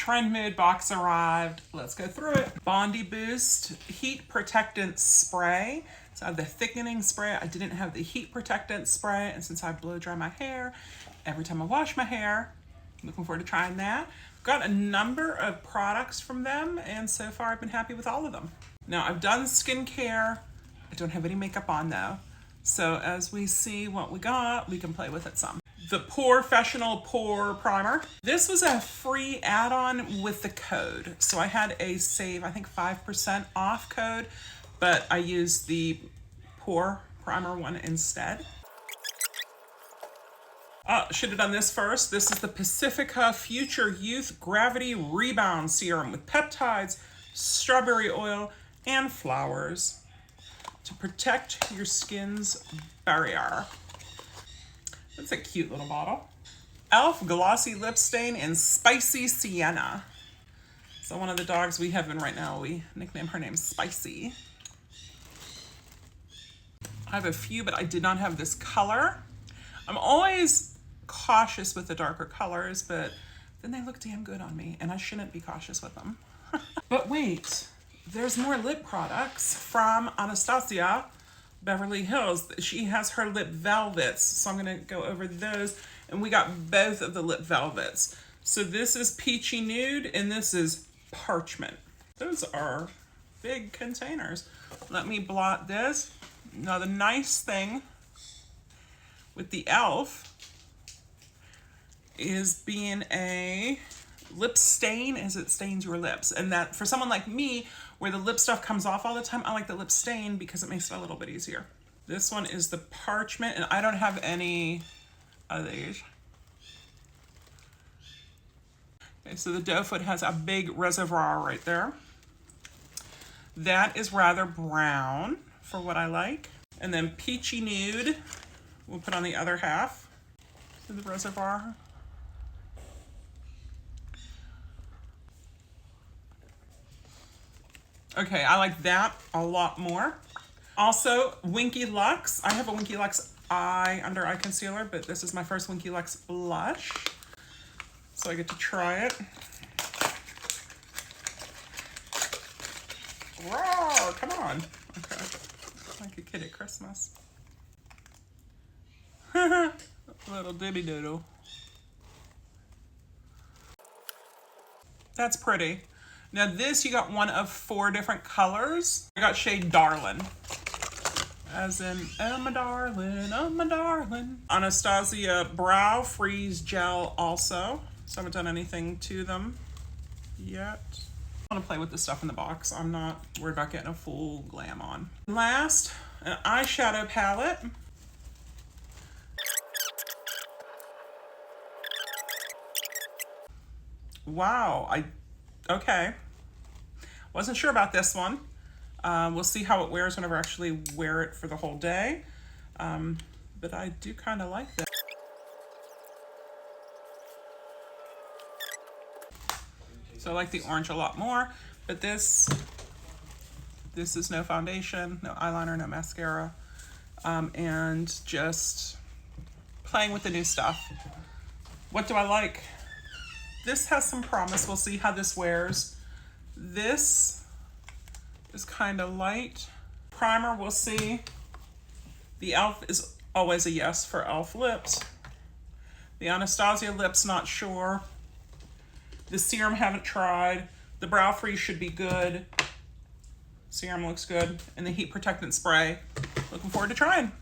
Trendmood box arrived. Let's go through it. Bondi Boost Heat Protectant Spray. So I have the thickening spray. I didn't have the heat protectant spray, and since I blow dry my hair every time I wash my hair, I'm looking forward to trying that. Got a number of products from them, and so far I've been happy with all of them. Now I've done skincare. I don't have any makeup on though. So as we see what we got, we can play with it some. The Professional Pore Primer. This was a free add-on with the code. So I had a save, I think 5% off code, but I used the Pore Primer one instead. Should have done this first. This is the Pacifica Future Youth Gravity Rebound Serum with peptides, strawberry oil, and flowers to protect your skin's barrier. That's a cute little bottle. e.l.f. Glossy Lip Stain in Spicy Sienna. So one of the dogs we have in right now, we nickname her name Spicy. I have a few, but I did not have this color. I'm always cautious with the darker colors, but then they look damn good on me, and I shouldn't be cautious with them. But wait, there's more lip products from Anastasia Beverly Hills. She has her lip velvets, so I'm gonna go over those, and we got both of the lip velvets. So this is Peachy Nude, and this is Parchment. Those are big containers. Let me blot this. Now the nice thing with the e.l.f. is being a lip stain as it stains your lips, and that for someone like me where the lip stuff comes off all the time, I like the lip stain because it makes it a little bit easier. This one is the Parchment, and I don't have any of these. Okay, so the doe foot has a big reservoir right there. That is rather brown for what I like. And then Peachy Nude, we'll put on the other half of the reservoir. Okay, I like that a lot more. Also, Winky Lux. I have a Winky Lux under eye concealer, but this is my first Winky Lux blush. So I get to try it. Roar, come on. Okay, like a kid at Christmas. Little dibby doodle. That's pretty. Now this, you got one of 4 different colors. I got shade Darlin'. As in, oh my darling, oh my darling. Anastasia Brow Freeze Gel also. So I haven't done anything to them yet. I want to play with the stuff in the box. I'm not worried about getting a full glam on. Last, an eyeshadow palette. Wow, okay. Wasn't sure about this one. We'll see how it wears whenever I actually wear it for the whole day. But I do kind of like this. So I like the orange a lot more, but this is no foundation, no eyeliner, no mascara, and just playing with the new stuff. What do I like? This has some promise. We'll see how this wears. This is kind of light. Primer, we'll see. The e.l.f. is always a yes for e.l.f. lips. The Anastasia lips, not sure. The serum, haven't tried. The brow freeze should be good. Serum looks good. And the heat protectant spray, looking forward to trying.